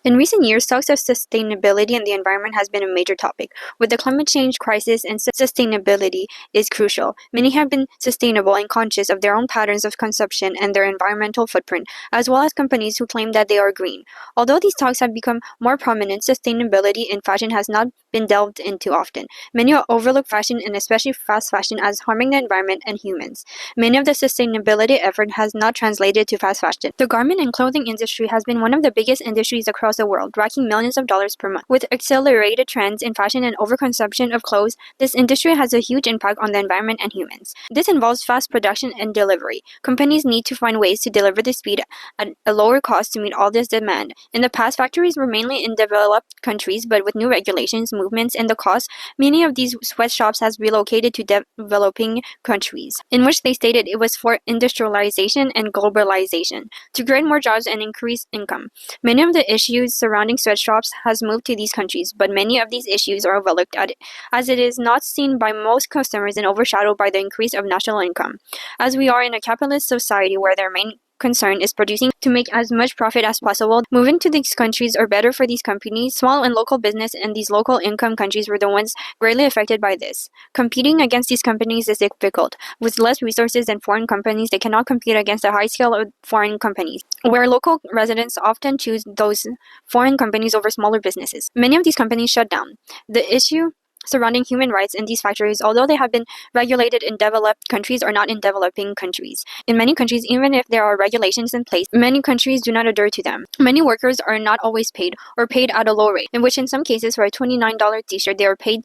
In recent years, talks of sustainability and the environment has been a major topic. With the climate change crisis and sustainability is crucial. Many have been sustainable and conscious of their own patterns of consumption and their environmental footprint, as well as companies who claim that they are green. Although these talks have become more prominent, sustainability in fashion has not been delved into often. Many overlook fashion and especially fast fashion as harming the environment and humans. Many of the sustainability effort has not translated to fast fashion. The garment and clothing industry has been one of the biggest industries across the world, racking millions of dollars per month. With accelerated trends in fashion and overconsumption of clothes, this industry has a huge impact on the environment and humans. This involves fast production and delivery. Companies need to find ways to deliver the speed at a lower cost to meet all this demand. In the past, factories were mainly in developed countries, but with new regulations, movements, and the cost, many of these sweatshops has relocated to developing countries, in which they stated it was for industrialization and globalization, to create more jobs and increase income. Many of the issues surrounding sweatshops has moved to these countries, but many of these issues are overlooked as it is not seen by most customers and overshadowed by the increase of national income. As we are in a capitalist society where their main concern is producing to make as much profit as possible, moving to these countries are better for these companies. Small and local business in these local income countries were the ones greatly affected by this. Competing against these companies is difficult. With less resources than foreign companies, they cannot compete against the high scale of foreign companies, where local residents often choose those foreign companies over smaller businesses. Many of these companies shut down. The issue surrounding human rights in these factories, although they have been regulated in developed countries, are not in developing countries. In many countries, even if there are regulations in place, many countries do not adhere to them. Many workers are not always paid or paid at a low rate, in which in some cases for a $29 t-shirt they are paid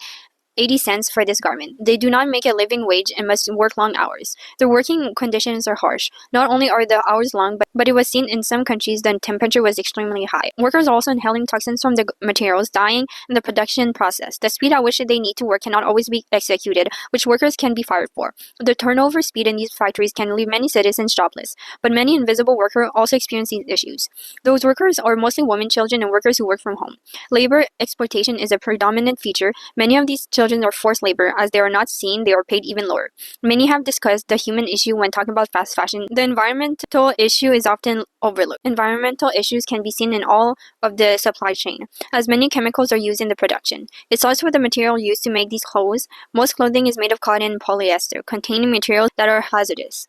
80 cents for this garment. They do not make a living wage and must work long hours. The working conditions are harsh. Not only are the hours long, but it was seen in some countries the temperature was extremely high. Workers are also inhaling toxins from the materials, dying in the production process. The speed at which they need to work cannot always be executed, which workers can be fired for. The turnover speed in these factories can leave many citizens jobless, but many invisible workers also experience these issues. Those workers are mostly women, children, and workers who work from home. Labor exploitation is a predominant feature. Many of these children are forced labor. As they are not seen, they are paid even lower. Many have discussed the human issue when talking about fast fashion. The environmental issue is often overlooked. Environmental issues can be seen in all of the supply chain, as many chemicals are used in the production. It starts with the material used to make these clothes. Most clothing is made of cotton and polyester, containing materials that are hazardous.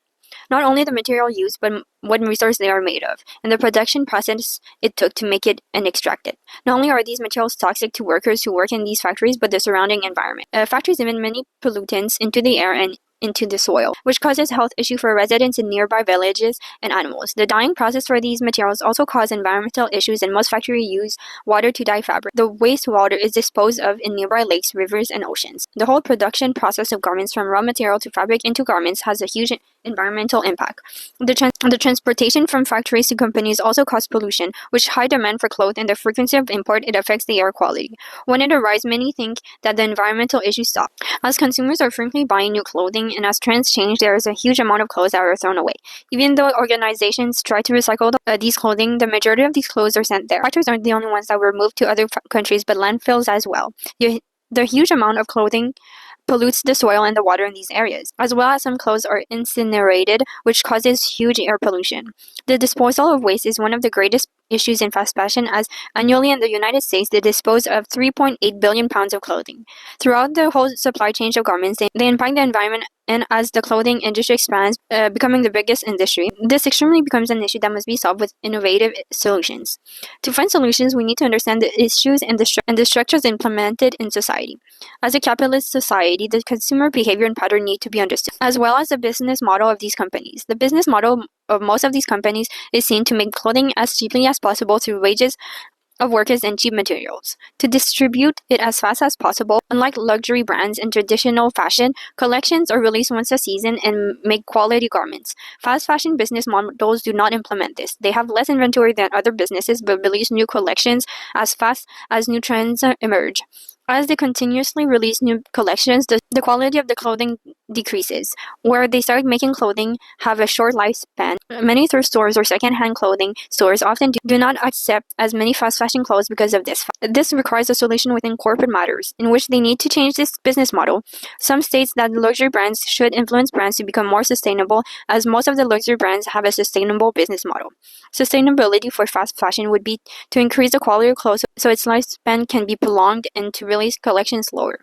Not only the material used, but what resource they are made of, and the production process it took to make it and extract it. Not only are these materials toxic to workers who work in these factories, but the surrounding environment. Factories emit many pollutants into the air and into the soil, which causes health issues for residents in nearby villages and animals. The dyeing process for these materials also cause environmental issues, and most factories use water to dye fabric. The wastewater is disposed of in nearby lakes, rivers, and oceans. The whole production process of garments from raw material to fabric into garments has a huge environmental impact. The transportation from factories to companies also causes pollution, which high demand for clothes and the frequency of import, it affects the air quality. When it arrives, many think that the environmental issues stop. As consumers are frequently buying new clothing and as trends change, there is a huge amount of clothes that are thrown away. Even though organizations try to recycle these clothing, the majority of these clothes are sent there. Factories aren't the only ones that were moved to other countries, but landfills as well. The huge amount of clothing pollutes the soil and the water in these areas, as well as some clothes are incinerated, which causes huge air pollution. The disposal of waste is one of the greatest issues in fast fashion, as annually in the United States they dispose of 3.8 billion pounds of clothing. Throughout the whole supply chain of garments, they impact the environment, and as the clothing industry expands, becoming the biggest industry, this extremely becomes an issue that must be solved with innovative solutions. To find solutions, we need to understand the issues and the structures implemented in society. As a capitalist society, the consumer behavior and pattern need to be understood, as well as the business model of these companies. The business model of most of these companies is seen to make clothing as cheaply as possible through wages of workers and cheap materials, to distribute it as fast as possible. Unlike luxury brands and traditional fashion, collections are released once a season and make quality garments. Fast fashion business models do not implement this. They have less inventory than other businesses, but release new collections as fast as new trends emerge. As they continuously release new collections, the quality of the clothing decreases, where they start making clothing have a short lifespan. Many thrift stores or second-hand clothing stores often do not accept as many fast fashion clothes because of this. This requires a solution within corporate matters, in which they need to change this business model. Some states that luxury brands should influence brands to become more sustainable, as most of the luxury brands have a sustainable business model. Sustainability for fast fashion would be to increase the quality of clothes so its lifespan can be prolonged and to release collections lower.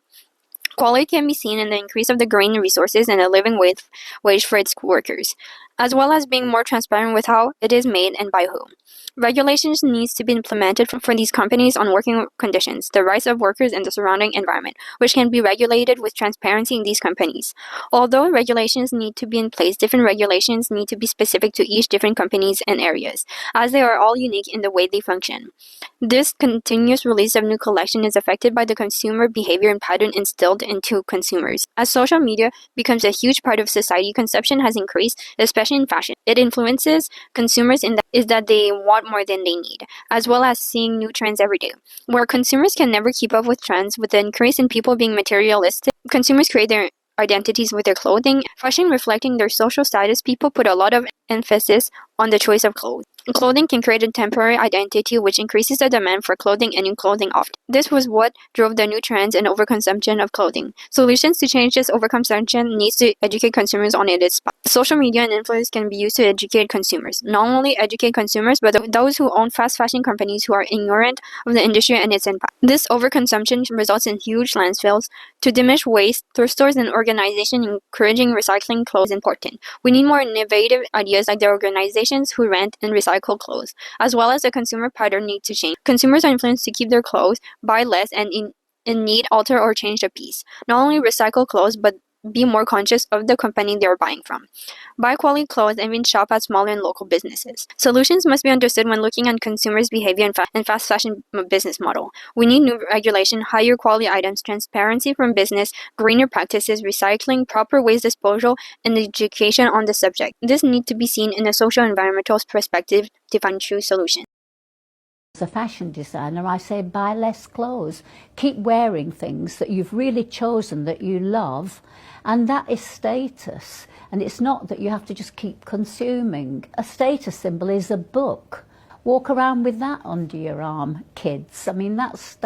Quality can be seen in the increase of the grain resources and a living wage for its workers, as well as being more transparent with how it is made and by whom. Regulations needs to be implemented for these companies on working conditions, the rights of workers, and the surrounding environment, which can be regulated with transparency in these companies. Although regulations need to be in place, different regulations need to be specific to each different companies and areas, as they are all unique in the way they function. This continuous release of new collection is affected by the consumer behavior and pattern instilled into consumers. As social media becomes a huge part of society, consumption has increased, especially in fashion. It influences consumers in that they want more than they need, as well as seeing new trends every day. Where consumers can never keep up with trends, with the increase in people being materialistic, consumers create their identities with their clothing. Fashion reflecting their social status, people put a lot of emphasis on the choice of clothes. Clothing can create a temporary identity which increases the demand for clothing and new clothing often. This was what drove the new trends and overconsumption of clothing. Solutions to change this overconsumption needs to educate consumers on its spot. Social media and influence can be used to educate consumers. Not only educate consumers, but those who own fast fashion companies who are ignorant of the industry and its impact. This overconsumption results in huge landfills. To diminish waste, thrift stores and organizations encouraging recycling clothes is important. We need more innovative ideas like the organizations who rent and recycle clothes, as well as the consumer pattern need to change. Consumers are influenced to keep their clothes, buy less, and in need alter or change a piece. Not only recycle clothes, but be more conscious of the company they are buying from. Buy quality clothes and even shop at smaller and local businesses. Solutions must be understood when looking at consumers' behavior and fast fashion business model. We need new regulation, higher quality items, transparency from business, greener practices, recycling, proper waste disposal, and education on the subject. This needs to be seen in a socio-environmental perspective to find true solutions. As a fashion designer, I say buy less clothes. Keep wearing things that you've really chosen that you love, and that is status. And it's not that you have to just keep consuming. A status symbol is a book. Walk around with that under your arm, kids. I mean, that's status.